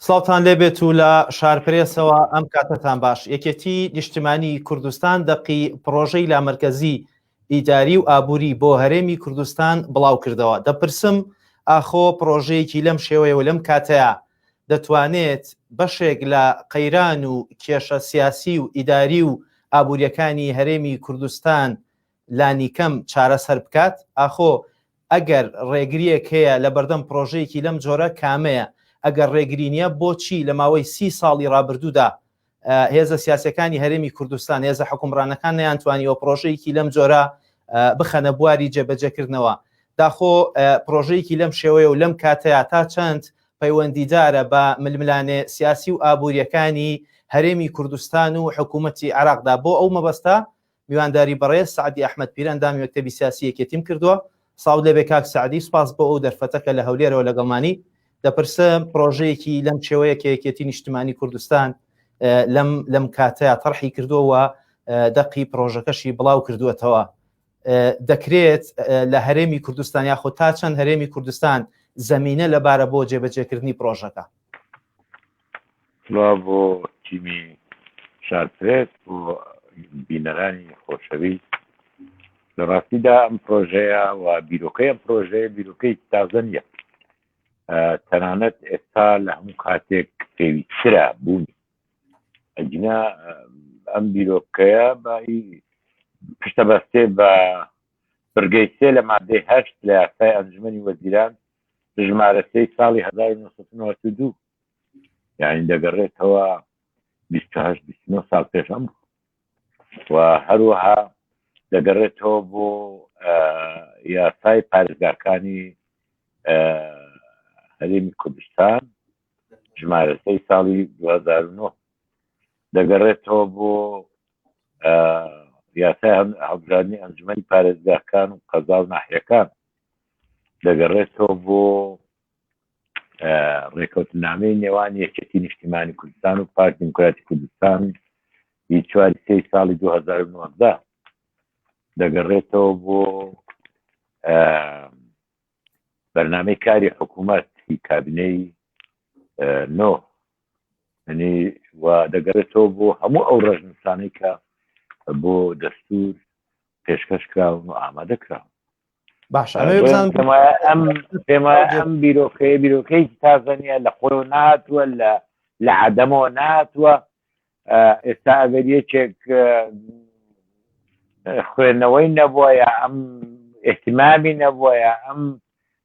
ساڵتان لێبێت و لە شارپرێسەوە ئەم کاتتان باش. یەکێتی نیشتیمانی کوردستان دەقی پرۆژەی لامەرکەزی ئیداری و ئابووری بۆ هەرێمی کوردستان بڵاو کردەوە. دەپرسم ئاخۆ پرۆژەیەکی لەم شێوەیە و لەم کاتەیە دەتوانێت بەشێک لە قەیران و کێشە سیاسی و ئیداری و ئابووریەکانی هەرێمی کوردستان لانیکەم چارەسەر بکات؟ ئاخۆ ئەگەر ڕێگریەک هەیە لە بەردەم پرۆژەیەکی لەم جۆرە کامەیە؟ ئەگەر ڕێگرینیە بۆچی لە ماوەی 30 ساڵی ڕابردوودا هێزە سیاسەکانی هەرێمی کوردستان هێزە حکومڕانەکان نەیانتوانیەوە پرۆژەیەکی لەم جۆرە بخەنە بواری جێبەجێکردنەوە؟ داخۆ پرۆژەیەکی لەم شێوەیە و لەم کاتەیە تا چەند پەیوەندیدارە بە ململانێ سیاسی و ئابوووریەکانی هەرێمی کوردستان و حکوومەتی عێراقدا؟ بۆ ئەو مەبەستە میوانداری بەڕێز سعدی ئەحمەد پیرە ئەندامی مەکتەبی سیاسی یەکێتیم کردووە. ساڵ لێبێ کاک سعدی، سوپاس بۆ ئەو دەرفەتەکە لە هەولێرەوە لەگەڵمانی. دەپرسم پرۆژەیەکی لەم شێوەیە کە یەکێتی نیشتیمانی کوردستان لەم کاتەیە تەرحی کردووە دەقی پرۆژەکەشی بڵاو کردووەتەوە، دەکرێت لە هەرێمی کوردستان یاخۆ تا چەند هەرێمی کوردستان زەمینە لەبارە بۆ جێبەجێکردنی پرۆژەکە؟ بۆ تیمی شارپرێت و بینەرانی خۆشەویست، لە ڕاستیدا ئەم پرۆژەیە و بیرۆکەی ئەم پرۆژەیە بیرۆکەی تازە نیە، تەنانەت ئێستا لە هەموو کاتێک پێویسترە بوونی. ئەجنا ئەم بیرۆکەیە پشتە بەستێ بە بڕگەی 3 لە مادەی 8 لە یاسای ئەنجومەنی وەزیران ژمارە 3 ساڵی 1992، یعنی دەگەڕێتەوە 28-29 ساڵ پێشەم، و هەروەها دەگەڕێتەوە بۆ یاسای پارێزگاکانی هەرێمی کوردستان ژمارە 3 ساڵی 2009، دەگەڕێتەوە بۆ یاسای هەڵبژاردننی ئەنجومەنی پارێزگاکان و قەزا و ناحیەکان، دەگەڕێتەوە بۆ ڕێکەوتنامەی نێوان یەکێتی نیشتیمانی کوردستان و پارتی دیموکراتی کوردستان 4 ساڵی 2019، دەگەڕێتەوە بۆ بەرنامەی کاری حکوومەتی کابینەی نۆ، و دەگەڕێتەوە بۆ هەموو ئەو ڕێژنووسانەی کە بۆ دەستور پێشکەشکراون و ئامادەکراون. باش، ئەم بیرۆکەی تازە نیە، لە خۆی نهاتووە، لە عەدەمەوە نهاتووە. ئێستا ئەگەر یەکێک خوێندنەوەی نەبووە یا ئەم ئێحتیمامی نەبووە یا ئەم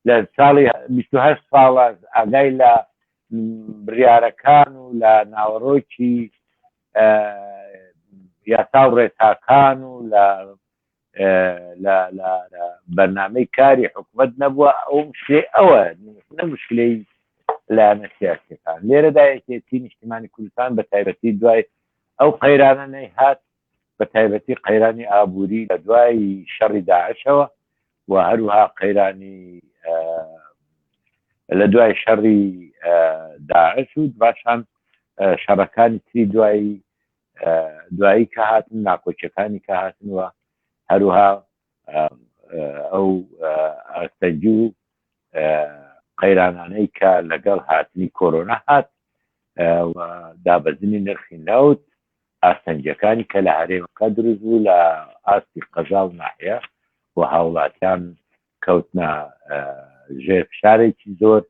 لە ساڵی 28 ساڵە ئاگای لە بڕیارەکان و لە ناوەڕۆکی یاسا و ڕێساکان و لە بەرنامەی کاری حکوومەت نەبووە، ئەو مشکلەی ئەوە نە مشکلەی لایەنە سیاسیەکان. لێرەدا یەکێتی نیشتیمانی کوردستان بە تایبەتی دوای ئەو قەیرانە نەیهات، بە تایبەتی قەیرانی ئابووری لە دوای شەڕی داعشەوە و هەروها قەیرانی لە دوای شەڕی داعش و باشان شەڕەکانی تری دوایی کە هاتن، ناکۆچەکانی کە هاتن، و هەروها ئەو ئاستەنجی و قەیرانانەی کە لەگەڵ هاتنی کۆرۆنا هات و دابەزنی نرخی نەوت، ئاستەنجەکانی کە لە هەرێمەکە دروست بوو لە ئاستی قەزا و ناحیە، و هاوڵاتیان کەوتنە ژێر فشارێکی زۆر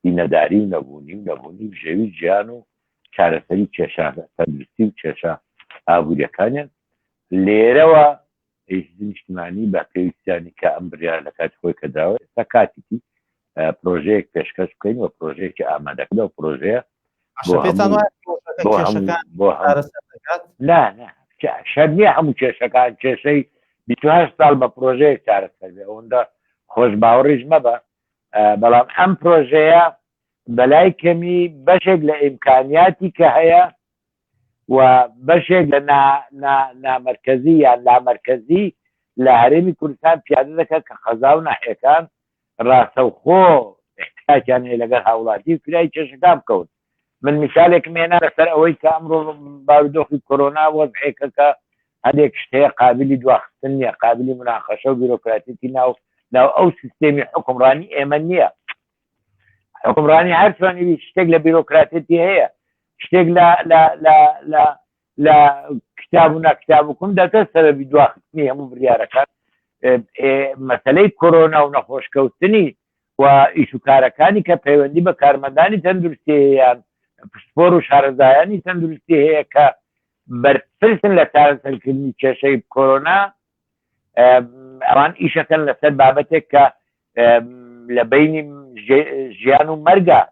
دینەداری و نەبوونی ژێوی ژیان و چارەسەری کێشە تەندروستی و کێشە ئابووریەکانیان. لێرەوە حیزبی نیشتیمانی بە پێویستیانی کە ئەم بڕیار لە کاتی خۆی کە داوە، ئێستا کاتێکی پرۆژەیەک پێشکەش بکەین و پرۆژەیەکی ئامادەکرا و پرۆژەیە شەر نییە هەموو کێشەکان کێشەی 28 ساڵ بە پرۆژەیەک چارەسەر بێ، ئەوەندە خۆش باوەڕیش مەبە. بەڵام ئەم پرۆژەیە بەلای کەمی بەشێک لە ئیمکانیاتی کە هەیە و بەشێک لە نامەرکەزی یان لامەرکەزی لە هەرێمی کوردستان پیادە دەکات کە قەزا و ناحیەکان ڕاستەوخۆ احتیاجیان هەیە لەگەڵ هاوڵاتی و کرای کێشەکان بکەون. من مثالێکم هێنا لەسەر ئەوەی کە ئەمڕۆ بارودۆخی کۆرۆنا وەزعێکە کە هەندێک شتەیە قابلی دواخستن نییە، قابلی مناقەشە و بیرۆکراتیەتی ناو ئەو سیستێمی حکومڕانی ئێمە نییە. حکومڕانی هەر چۆنی شتێک لە بیرۆکراتێتی هەیە شتێک لە کتاب و نەکتابکم دەکە سەبەبی دواخستنی هەموو بڕیارەکان مەسەلەی کۆرۆنا و نەخۆشکەوتنی و ئیشوکارەکانی کە پەیوەندی بە کارمەندانی تەندروستی هەیەیان پشتپۆر و شارەزایانی تەندروستی هەیە کە بەرپرسن لە چارەسەرکردنی کێشەی کۆرۆنا ئەوان ئیشەکەن لەسەر بابەتێک کە لە بینی ژیان و مەرگە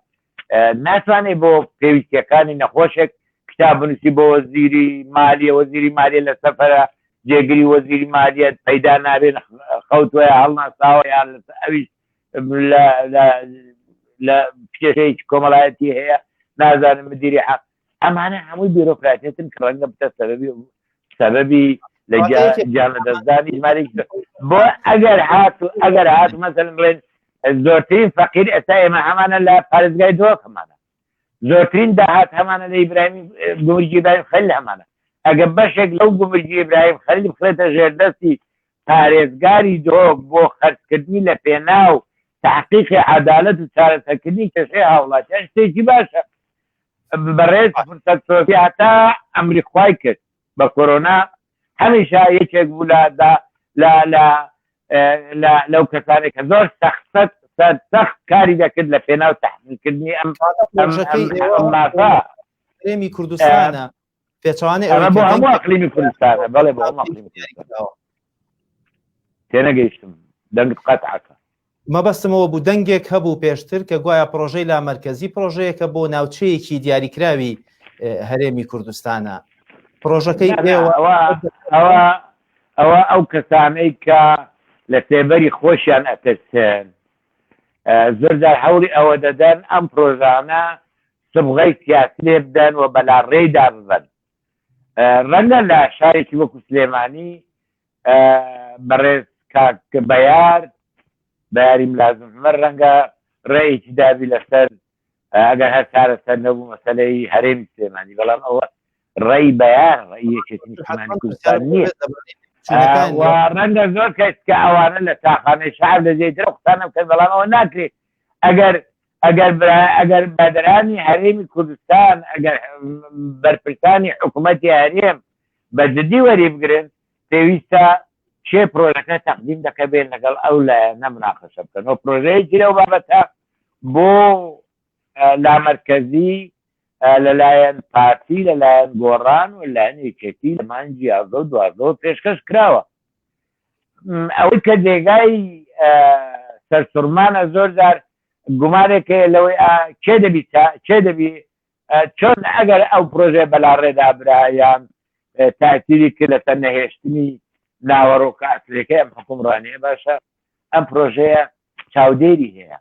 ناتوانێت بۆ پێویستیەکانی نەخۆشێک کتاب بنووسی بۆ وەزیری مالیە وەزیری مالیە لە سەفەرە جێگری وەزیری مالیەت پەیدا نابێت خەوتوەیە هەڵناساوە یان ئەویش لە کێشەیەکی کۆمەڵایەتی هەیە نازانم مدیری حەق ئەمانە هەمووی بیرۆکراتێتن کە ڕەنگە بتە سەبەبی لە گیان لە دەستدانی ژمارەی بۆ ئەگەر هات مەسەلەن بڵێن زۆرترین فەقیر ئێستا ئێمە هەمانە لە پارێزگای دۆکەمانە زۆرترین داهات هەمانە لە ئیبراهیمی گومرجی ئیبراهیم خەلیل هەمانە ئەگە بەشێک لەو گومرجی ئیبراهیم خەلیل بخرێتە ژێردەستی پارێزگاری دۆک بۆ خەرجکردنی لە پێناو تحقیقی عەدالەت و چارەسەرکردنی کێشەی هاوڵاتیان شتێکی باشە بەڕێز فرسەت سۆفی هەتا ئەمری خوای کرد بە کۆرۆنا هەمیشە یەکێک بوو لەو کەسانێک کە زۆر سەخت کاری دەکرد لە پێناو تحقیقکردنی ئەم هەرێمی کوردستانە پێچوانێ بۆ هەموو ئەقلیمی کوردستانە بەڵێ بۆ هەموو ئەقلیمی کوردستانە تێنەگەیشتم دەنگت قەتعەکە مەبەستمەوە بوو دەنگێک هەبوو پێشتر کە گوایە پرۆژەی لا مەرکەزی پرۆژەیەکە بۆ ناوچەیەکی دیاریکراوی هەرێمی کوردستانە پرۆژەکەی ئەوە ئەو کەسانەی کە لە سێبەری خۆشیان ئەتەچن زۆرجار هەوڵی ئەوە دەدەن ئەم پرۆژانە سبغەی سیاسی لێ بدەن و بەلاڕێیدا ببن ڕەنگە لە شارێکی وەکو سلێمانی بەڕێز بەیاری ملازممە ڕەنگە ڕێیەکی دابی لەسەر ئەگەر هەر چارەسەر نەبوو مەسەلەی هەرێمی سلێمانی بەڵام ئەوە ڕێی بەیان ڕێی یەکێتی نیشتیمانی کوردستان نییە ڕەنگە زۆر کەس کە ئەوانە لە تاخانەی شعب لە جێترە قسانە بکەن بەڵام ئەوە ناکرێت ئەگەر بەدرانی هەرێمی کوردستان ئەگەر بەرپرسانی حکوومەتی هەرێم بە جدی وەری بگرن پێویستە چێ پرۆژەکە تەقدیم دەکە بێن لەگەڵ ئەو لایەنە مناقەشە بکەنەوە پرۆژەیەکی لەو بابەتە بۆ لامەرکەزی لەلایەن پارتی لەلایەن گۆڕان و لایەن یەکێتی لە مانگی 12 پێشکەش کراوە ئەوەی کە جێگای سەرسوورمانە زۆرجار گومانێکە لەوەی چێ دەبی چۆن ئەگەر ئەو پرۆژێ بەلاڕێدا برایان تاکیری کرد لە سەر نەهێشتنی ناوەڕۆکە ئەسلەکەی ئەم حکومڕانیە باشە ئەم پرۆژەیە چاودێری هەیە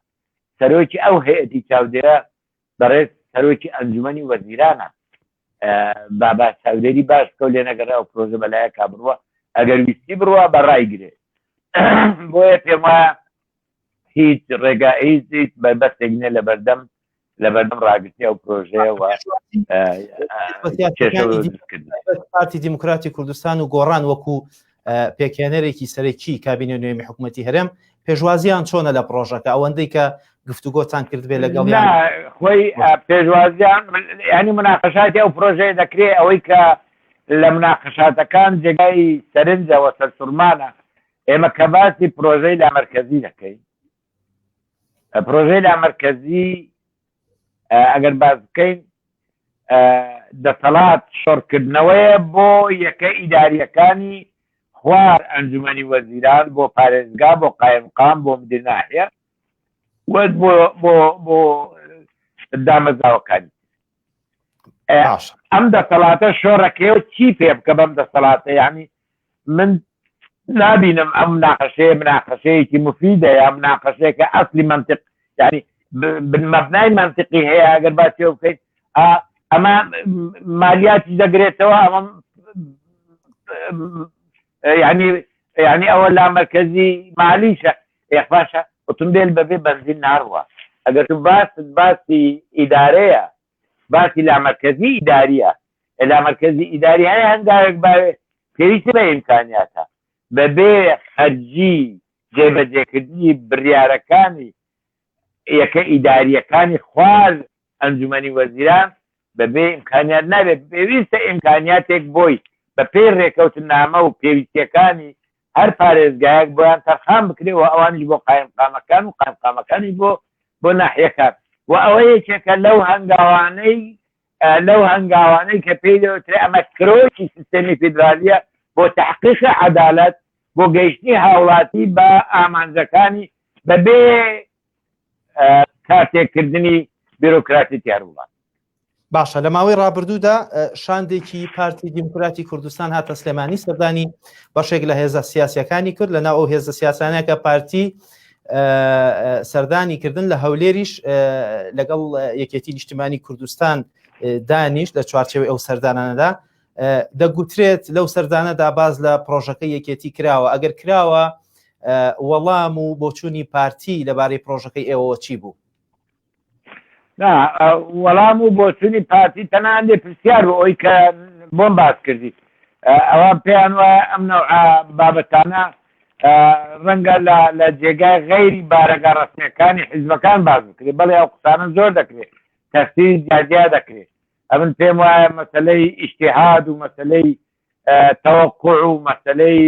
سەرۆکی ئەو هەیەتی چاودێرە بەڕێز سەرۆکی ئەنجومەنی وەزیرانە بابا چاودێری باش کەو لێ نەگەڕا ئەو پرۆژە بەلایە کا بڕوە ئەگەر ویستی بڕوە بەڕای گرێ بۆیە پێم وایە هیچ ڕێگا هیچ بەبەستێک نێ لە بەردەم ڕاگررتی ئەو پرۆژەیە و پارتی دیموکراتی کوردستان و گۆڕان وەکو پێکێنەرێکی سەرەکی کابینە نوێمی حکوومەتی هەرێم پێشوازیان چۆنە لە پرۆژەکە ئەوەندەی کە گفتوگۆتان کرد بێ لەگەڵ خۆی پێشوازیان ینی مناقەشاتی ئەو پرۆژەیە دەکرێت ئەوەی کە لە مناقەشاتەکان جێگای سەرنجەوە سەرسوورمانە ئێمە کە باسی پرۆژەی لامەرکەزی دەکەین پرۆژەی لامەرکەزی ئەگەر باز بکەین دەسەڵات شۆڕکردنەوەیە بۆ یەکە ئیداریەکانی خوار ئەنجومەنی وەزیران بۆ پارێزگا بۆ قایمقام بۆ مدیر ناحیە بۆ دامەزراوەکانی ئەم دەسەڵاتە شۆڕەکەیەوە چی پێ بکە بەم دەسەڵاتە یعنی من نابینم ئەم مناقەشەیەکی مفیدە یا مناقەشەیەکە ئەسلی منطق یعنی مەبنای منطقی هەیە ئەگەر باسی بکەیت ئەمە مالیاتی دەگرێتەوە ئەمە یعنی ئەوە لا مەرکەزی مالیشە باشە ئۆتۆمبیل بەبێ بەنزین ناڕوە ئەگەر تو باسی ئیدارەیە باسی لامەرکەزی ئیداریە لامەرکەزی ئیداری هەیە هەندێک پێویستی بە ئیمکانیاتە بەبێ خەرجی جێبەجێکردنی بڕیارەکانی یەکە ئیداریەکانی خوار ئەنجومەنی وەزیران بەبێ ئیمکانیات نابێت پێویستە ئیمکانیاتێک بۆی بە پێی ڕێکەوتن نامە و پێویستیەکانی هەر پارێزگایەک بۆیان تەرخان بکرێت و ئەوانش بۆ قایمقامەکان و قایمقامەکانی بۆ ناحیەکان و ئەوە یەکێکە لەو هەنگاوانەی کە پێی دەوترێت ئەمە کرۆکی سیستەمی فیدرالیە بۆ تحقیق عەدالەت بۆ گەیشتنی هاوڵاتی بە ئامانجەکانی بەبێ کارتێککردنی بیرۆکراتی تیاروڵات. باشە لە ماوەی ڕابردوودا شاندێکی پارتی دیموکراتی کوردستان هاتە سلێمانی سەردانی بەشێک لە هێزە سیاسیەکانی کرد لەناو ئەو هێزە سیاسانەکە پارتی سەردانی لە هەولێریش لەگەڵ یەکێتی نیشتیمانی کوردستان دانیش لە چوارچێوەی ئەو سەردانانەدا دەگوترێت لەو سەردانەدا باز لە پرۆژەکە یەکێتی کراوە ئەگەر کراوە وەڵام و بۆچوونی پارتی لەبارەی پرۆژەکەی ئێوە چی بوو؟ وەڵام و بۆچوونی پارتی تەنان لێ پرسیار بۆ ئەوی کە بۆم باس کردی ئەوە پێیان وایە ئەم بابەتانە ڕەنگە لە جێگای غەیری بارەگا ڕەسمیەکانی حیزبەکان باز بکرێت بەڵێ ئەو قسانە زۆر دەکرێت تەفسیری جیاجیا دەکرێت ئەمن پێم وایە مەسەلەی ئیجتیهاد و مەسەلەی تەوەقع و مەسەلەی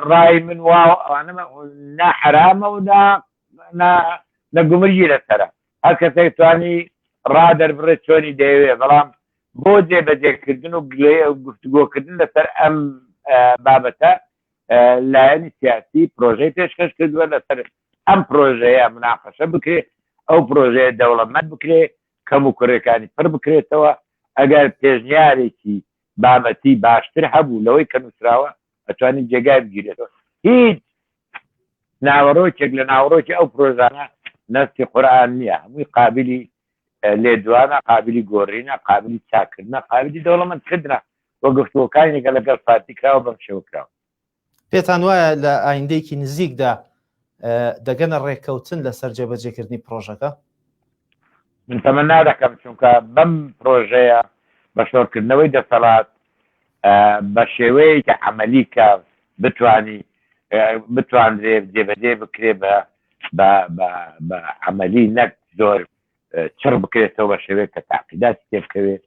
ڕای من ئەوانە ناحرامە و نەگومرگی لەسەرە هەر کەسێک توانی ڕادەربڕێت چۆنی دەیەوێت بەڵام بۆ جێبەجێکردن و گفتوگۆکردن لەسەر ئەم بابەتە لایەنی سیاسی پرۆژەی پێشکەش کردووە لەسەر ئەم پرۆژەیە مناقەشە بکرێت ئەو پرۆژەیە دەوڵەمەند بکرێت کەم و کوڕەکانی پڕ بکرێتەوە ئەگەر پێشنیارێکی بابەتی باشتر هەبوو لەوەی کە نووسراوە ئەتوانین جێگای بگیرێتەوە هیچ ناوەڕۆکێک لە ناوەڕۆکی ئەو پرۆژانە نەستی قورئان نییە هەمووی قابلی لێدوانە قابلی گۆڕینە قابلی چاکردنە قابلی دەوڵەمەندکردنە وە گفتوەکانێکە لەگەڵ پارتی کراوە بەم شێوە کراوە پێتان وایە لە ئایندەیەکی نزیکدا دەگەنە ڕێککەوتن لەسەر جێبەجێکردنی پرۆژەکە؟ من تەمەنا دەکەم چونکە بەم پرۆژەیە بە شۆڕکردنەوەی دەسەڵات بە شێوەیەکی عەمەلی کە بتوانرێت جێبەجێ بکرێ بە عەمەلی نەک زۆر چڕ بکرێتەوە بە شێوەیە کە تاقیداتی تێبکەوێت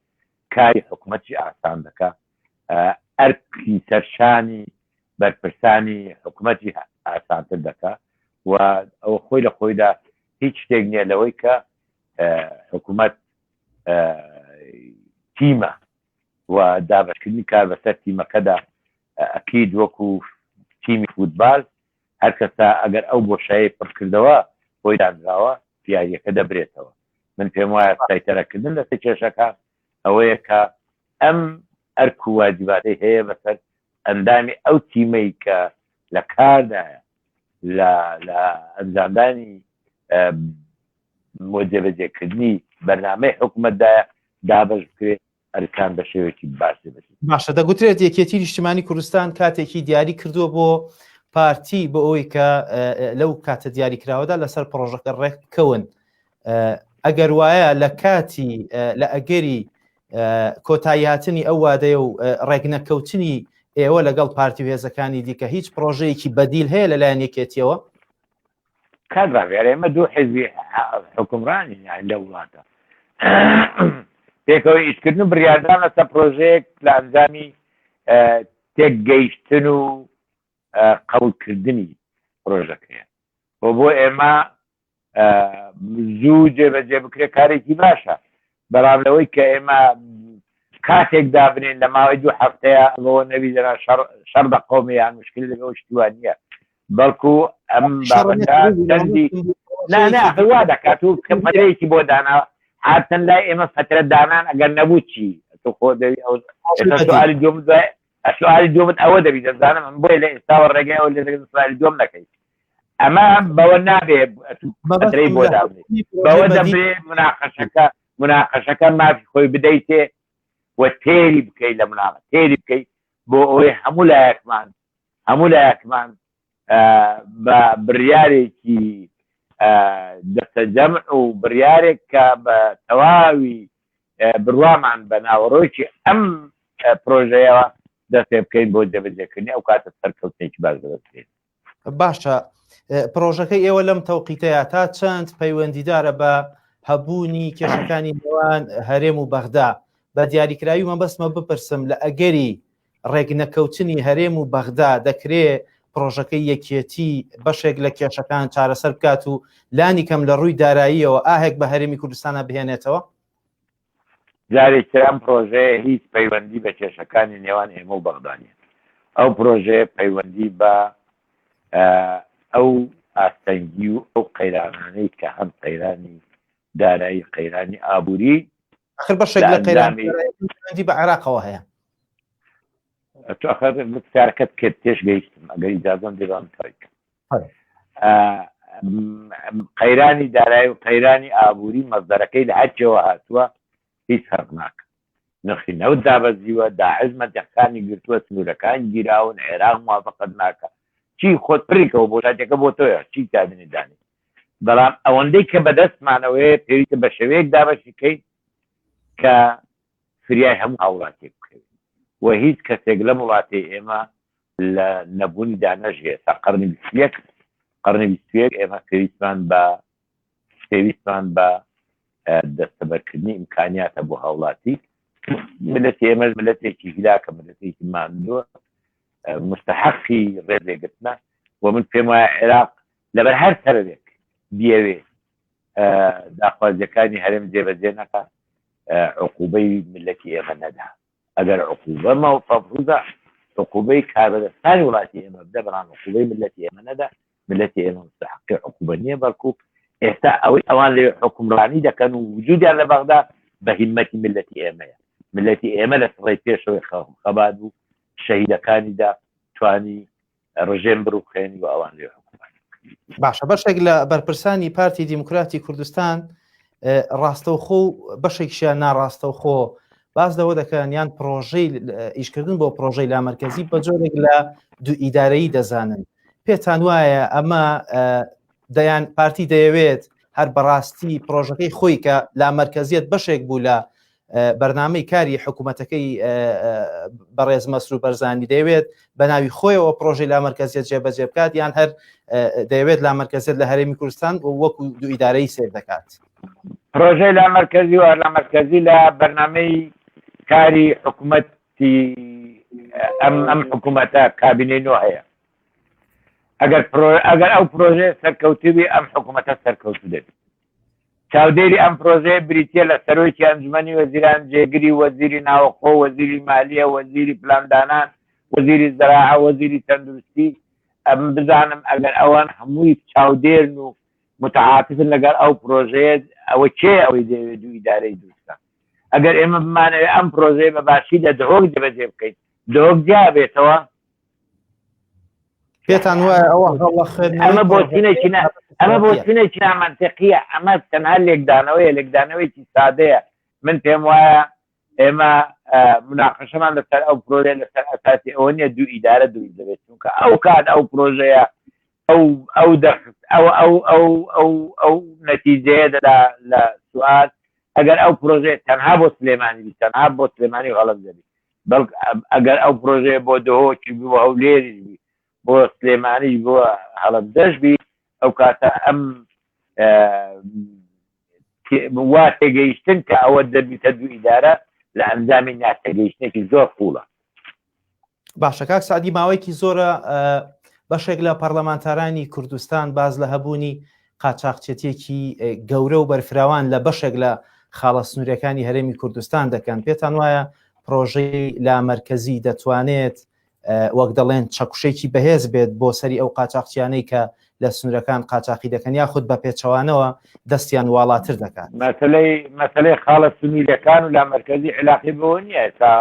کاری حکوومەتی ئاسان دەکات ئەرکی سەرشانی بەرپرسانی حکوومەتی ئاسانتر دەکات و ئەو خۆی لە خۆیدا هیچ شتێک نییە لەوەی کە حکوومەت تیمە و دابشکردنی کار بەسەر تیمەکەدا ئەکید وەکو تیمی فوتبال هەر کەسا ئەگەر ئەو بۆشایی پڕکردەوە بۆی دانراوە پیاریەکە دەبرێتەوە من پێم وایە سایتەرەکردن لەسەر کێشەکە ئەوەیە کە ئەم ئەرک و واجباتەی هەیە بەسەر ئەندامی ئەو تیمەی کە لە کاردایە لە ئەنجامدانی جێبەجێکردنی بەرنامەی حکوومەتدایە دابش بکرێت ئەرکان بە شێوەیەکی باسی بێت. باشە دەگوترێت یەکێتی نیشتیمانی کوردستان کاتێکی دیاری کردووە بۆ پارتی بۆ ئەوەی کە لەو کاتە دیاریکراوەدا لەسەر پرۆژەکە ڕێککەون ئەگەر وایە لە کاتی لە ئەگەری کۆتایی هاتنی ئەو وادەیە و ڕێکنەکەوتنی ئێوە لەگەڵ پارتی و هێزەکانی دیکە هیچ پرۆژەیەکی بەدیل هەیە لەلایەن یەکێتیەوە؟ کادڕاوێرە ئێمە دوو حیزبی حکومڕانی لە وڵاتە پێکەوەی ئیشکردن و بڕیاردان لەسەر پرۆژەیەک لە ئەنجامی تێکگەیشتن و قەولکردنی پرۆژەکەیە بۆ ئێمە زوو جێبەجێ بکرێت کارێکی باشە بەڵام لەوەی کە ئێمە کاتێک دابنین لە ماوەی دوو هەفتەیە ئەوە نەبی دەنا شەڕ بە قۆمیان مشکل لەگەڵ شتوان نییە بەڵکو ئەم بابەتەندی وا دەکات و کەمەرەیەکی بۆ دانا هاتن لای ئێمە فترە دانان ئەگەر نەبوو چی تۆ خۆ سوالی دومت ئەوە دەبی دەزانم من بۆی لە ئێستاوە ڕێگایەوە لێ سوالی دوم نەکەیت ئەمە بەوە نابێ فترەی بۆ دابنێت بەوە دەبێت مناقەشەکە مافی خۆی بدەیتێ و تێری بکەیت لە مناقەشە تێری بکەیت بۆ ئەوەی هەموو لایەکمان بە بڕیارێکی دەستەجەمع و بڕیارێک کە بە تەواوی بڕوامان بە ناوەڕۆیکی ئەم پرۆژەیەوە دەستێ بکەین بۆ جێبەجێکردنی ئەو کاتە سەرکەوتنێکی باش دەبێت. باشە پرۆژەکەی ئێوە لەم تەوقیتەیە تا چەند پەیوەندیدارە بە هەبوونی کێشەکانی نێوان هەرێم و بەغدا بە دیاریکراوی مەبەستمە بپرسم لە ئەگەری ڕێگنەکەوتنی هەرێم و بەغدا دەکرێت پرۆژەکەی یەکێتی بەشێک لە کێشەکان چارەسەر بکات و لانی کەم لە ڕووی داراییەوە ئاهێک بە هەرێمی کوردستانە بهێنێتەوە؟ جارێکتر ئەم پرۆژەیە هیچ پەیوەندی بە کێشەکانی نێوان ئێمە و بەغدانیە. ئەو پرۆژەیە پەیوەندی بە ئەو ئاستەنگی و ئەو قەیرانانەی کە هەم قەیرانی دارایی قەیرانی ئابووری آخر بەشێک لە قەیرانی بە عێراقەوە هەیە. کارەکەت کرد تێش گەیشتم ئەگەر ئیجازەم دێوان کارێک قەیرانی دارایی و قەیرانی ئابووری مەزدەرەکەی لە هەرچەوە هاتووە هیچ هەرق ناکە. نرخی نەوت دابەزیوە، داعش مەنتیقەکانی گرتووە، سنوورەکان گیراون، عێراق موافقەت ناکە. چی خۆت پڕیکەوە بۆ شاتێکە بۆ تۆیە چی تابنی دانی. بەڵام ئەوەندەی کە بەدەستمانەوەی پێویستە بە شێوەیەک دابەشیکەیت کە فریای هەموو هاوڵاتێک بکەوێت و هیچ کەسێک لە وڵاتی ئێمە لە نەبوونی دانەژێ تا قەرنی 21 ئێمە پێویستمان بە دەستەبەرکردنی ئیمکانیاتە بۆ هاوڵاتی. ملەتی ئێمەش ملەتێکی هیلاکە، ملەتێکی ماندووە، مستحقی ڕێزێگرتنە و من پێم وایە عێراق لەبەر هەر سەرێک بیەوێ داخوازیەکانی هەرێم جێبەجێ نەکە عقوبەی ملەتی ئێمە نەدا. ئەگەر عقوبە مەفروضە عقوبەی کاربەدەستانی وڵاتی ئێمە بدە، بەڵام عقوبەی ملەتی ئێمە نەدا. ملەتی ئێمە مستحقی عقوبە نییە، بەڵکو ئێستا ئەوەی ئەوان لێ حکومڕانی دەکەن و وجودیان لە بەغدا بە هیمەتی ملەتی ئێمەیە. ملەتی ئێمە لە سڕی پێشەوەی خەبات بوو، شەهیدەکانیدا توانی ڕژێم بڕوخێنی و ئەوان لێ حکومڕانی. باشە، بەشێک لە بەرپرسانی پارتی دیموکراتی کوردستان ڕاستەوخۆ و بەشێکیان ناڕاستەوخۆ باز دەوە دەکەن یان پرۆژەی ئیشکردن بۆ پرۆژەی لامەرکەزی بە جۆرێک لە دوو ئیدارەیی دەزانن. پێتان وایە ئەمە دەیان پارتی دەیەوێت هەر بەڕاستی پرۆژەکەی خۆی کە لامەرکەزیەت بەشێک بوو لە بەرنامەی کاری حکوومەتەکەی بەڕێز مەسرور بەرزانی دەیەوێت بە ناوی خۆیەوە پرۆژەی لامەرکەزیەت جێبەجێ بکات، یان هەر دەیەوێت لامەرکەزیەت لە هەرێمی کوردستان وەکو دوو ئیدارەی سێر دەکات؟ پرۆژەی لامەرکەزی و لامەرکەزی لە بەرنامەی کاری حکوومەتی ئەم حکوومەتە کابینەی نۆ هەیە. ئەگەر ئەو پرۆژێ سەرکەوتوی ئەم حکوومەتە سەرکەوتو دێت. چاودێری ئەم پرۆژەیە بریتە لە سەرۆکی ئەنجومەنی وەزیران جێگری، وەزیری ناوەخۆ، وەزیری مالیە، وەزیری پلاندانان، وەزیری زەراعە، وەزیری تەندروستی. ئەم بزانم ئەگەر ئەوان هەمووی چاودێرن و متعاتفن لەگەڵ ئەو پرۆژەیە، ئەوە چێ ئەوەی دەوێت دوو ئیدارەی دروستە. ئەگەر ئێمە بمانەوێت ئەم پرۆژەیە بەباشی لە دهۆک جێبەجێ بکەین، دهۆک جیا بێتەوە. پێتان وایە ئەمە بۆچینێکی نامەنتیقیە، ئەمە تەنها لێکدانەوەیەکی سادەیە. من پێم وایە ئێمە مناقەشەمان لەسەر ئەو پرۆژەیە لەسەر ئەساسی ئەوە نیە دوو ئیدارە دروست دەبێت، چونکە ئەو کات ئەو پرۆژەیە ئەو نەتیجەیە دەدا لە سوئاد. ئەگەر ئەو پرۆژەیە تەنها بۆ سلێمانی بی، تەنها بۆ سلێمانی و هەڵەبجەبی، بەڵکو ئەگەر ئەو پرۆژەیە بۆ دهۆکی بی، بۆ هەولێری بی، بۆ سلێمانی، بۆ هەڵەبجەش بی، ئەو کاتە ئەم وا تێگەیشتن کە ئەوە دەبیتە دوو ئیدارە لە ئەنجامی ناتێگەیشتێکی زۆر قوڵە. باشە کاک سعدی، ماوەیەکی زۆرە بەشێک لە پەرلەمانتارانی کوردستان باز لە هەبوونی قاچاقچێتێکی گەورە و بەرفراوان لە بەشێک لە خاڵە سنووریەکانی هەرێمی کوردستان دەکەن. پێتان وایە پرۆژەی لامەرکەزی دەتوانێت وەک دەڵێن چەکوشێکی بەهێز بێت بۆ سەری ئەو قاچاقچیانەی کە لە سنوورەکان قاچاقی دەکەن، یاخود بە پێچەوانەوە دەستیان واڵاتر دەکات؟ مەسەلەی خاڵە سنووریەکان و لامەرکەزی علاقی بەوە نییە تا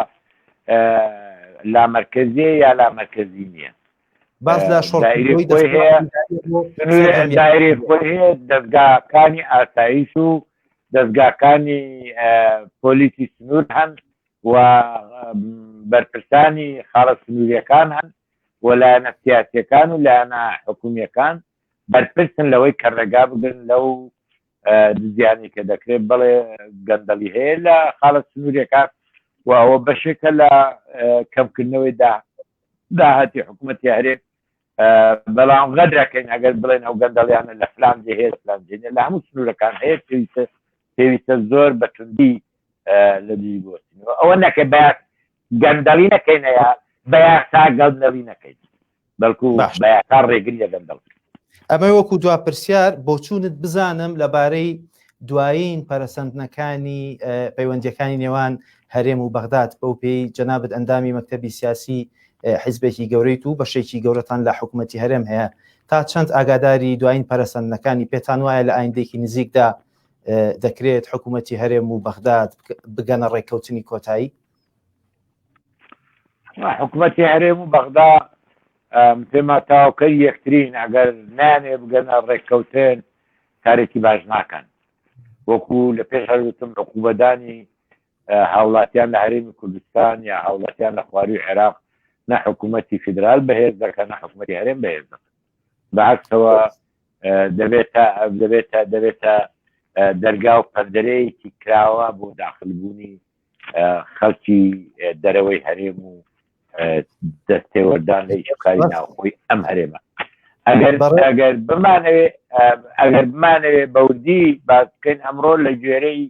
لامەرکەزیە یا لامەرکەزی نییە. باز لە دایرەی خۆی هەیە، دەستگاکانی ئاسایش و دەستگاکانی پۆلیسی سنوور هەن و بەرپرسانی خاڵە سنووریەکان هەن و لایەنە سیاسیەکان و لایەنە حکوومیەکان بەرپرسن لەوەی کە ڕێگا بگرن لەو دزیانی کە دەکرێت بڵێ گەندەڵی هەیە لە خاڵە سنووریەکان و ئەوە بەشێکە لە کەمکردنەوەی داهاتی حکوومەتی هەرێم بەڵام غەدرەکەین ئەگەر بڵێن ئەو گەندەڵیانە لە فلان جێ فلان جێ لە هەموو سنوورەکان هەیە پێویستە زۆر بەتوندی لە دوی بۆستینەوە ئەوە نەکە گەندەڵی نەکەینە یا بەیاسا گەندەڵی نەکەین بەڵکو بەیاسا ڕێگری لە گەندەڵ. ئەمە وەکو دوا پرسیار بۆ چوونت بزانم لەبارەی دوایین پەرەسەندنەکانی پەیوەندیەکانی نێوان هەرێم و بەغداد بەو پێی جەنابەت ئەندامی مەکتەبی سیاسی حیزبێکی گەورەیت و بەشێکی گەورەتان لە حکوومەتی هەرێم هەیە تا چەند ئاگاداری دوایین پەرەسەندنەکانی پێتان وایە لە ئایندێکی نزیکدا دەکرێت حکوومەتی هەرێم و بەغداد بگەنە ڕێککەوتنی کۆتایی؟ حکوومەتی هەرێم و بەغدا پێما تاوکەری یەکترین ئەگەر نانێ بگەنە ڕێککەوتن کارێکی باش ناکەن وەکو لە پێش هەرتم عقوبەدانی هاوڵاتیان لە هەرێمی کوردستان یا هاوڵاتیان لە خواروی عێراق نە حکوومەتی فیدرال بەهێز دەکەن نە حکوومەتی هەرێم بەهێز دەکەن بەعکسەوە دەبێتە دەرگا و پەردەرەیەکی کراوە بۆ داخلبوونی خەڵکی دەرەوەی هەرێم و دەستێوەردان لە ئیشکاری ناوخۆی ئەم هەرێمە ئەگەر بمانەوێ بەوردی باز بکەین ئەمڕۆ لە گوێرەی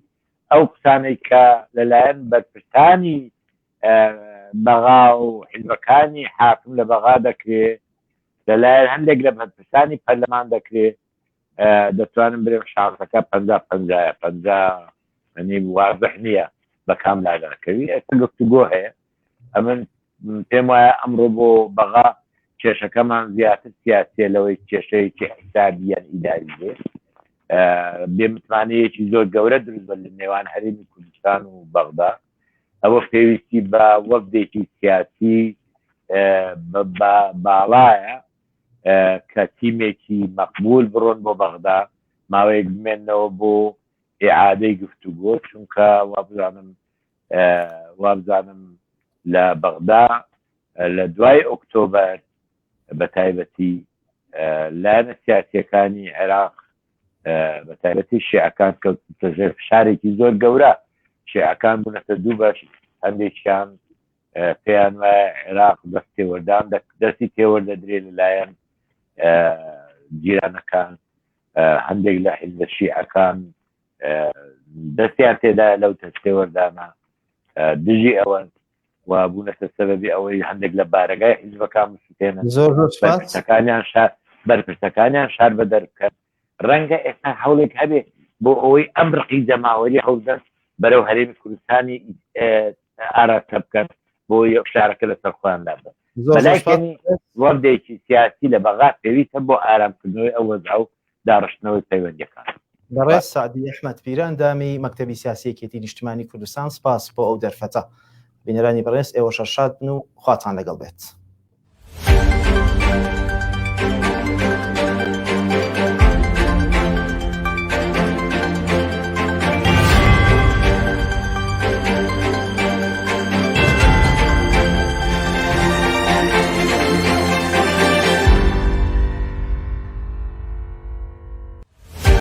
ئەو قسانەی کە لەلایەن بەرپرسانی بەغا و حیزبەکانی حاکم لە بەغا دەکرێت لەلایەن هەندێک لە بەرپرسانی پەرلەمان دەکرێت دەتوانم برێم شانسەکە 50 ئەنی واضح نییە بە کام لاگەڕەکەوی ئێستا گفتوگۆ هەیە ئەمن پێم وایە ئەمڕۆ بۆ بەغا کێشەکەمان زیاتر سیاسیە لەوەی کێشەیەکی حسابیان ئیداری بێ بێمتمانەیەکی زۆر گەورە دروست لە نێوان هەرێمی کوردستان و بەغدا ئەوە پێویستی بە وەفدێکی سیاسی باڵایە کە تیمێکی مەقبول بڕۆن بۆ بەغدا ماوەیەک بمێنەوە بۆ ئیعادەی گفتوگۆ چونکە وابزانم لە بەغدا لە دوای ئۆکتۆبەر بە تایبەتی لایەنە سیاسیەکانی عێراق بە تایبەتی شیعەکان کەوتە ژێر فشارێکی زۆر گەورە شیعەکان بوونەتە دوو بەش هەندێکیان پێیان وایە عێراق دەستی تێوەردەدرێت لەلایەن جیرانەکان هەندێک لە حیزبە شیعەکان دەستیان تێدایە لەو تێوەردانە دژی ئەوەن و بوونەتە سەبەبی ئەوەی هەندێک لە بارەگای حیزبەکان بسووتێنن بەرپرسەکانیان شار بە دەربکەن ڕەنگە ئێستا هەوڵێک هەبێ بۆ ئەوەی ئەم ڕقی جەماوەری هەوڵدەن بەرەو هەرێمی کوردستانی ئاراستە بکەن بۆ یەک شارەکە لەسەر خۆیاندا بن بەلایکەنی وەردێکی سیاسی لە بەغا پێویستە بۆ ئارامکردنەوەی ئەو وەزع و داڕشتنەوەی پەیوەندیەکان. بەڕێز سعدی ئەحمەد پیران دامی مەکتەبی سیاسیەکێتی نیشتیمانی کوردستان سپاس بۆ ئەو دەرفەتە بینەرانی بەڕێز ئێوە شەشاد بن و خواتان لەگەڵ بێت.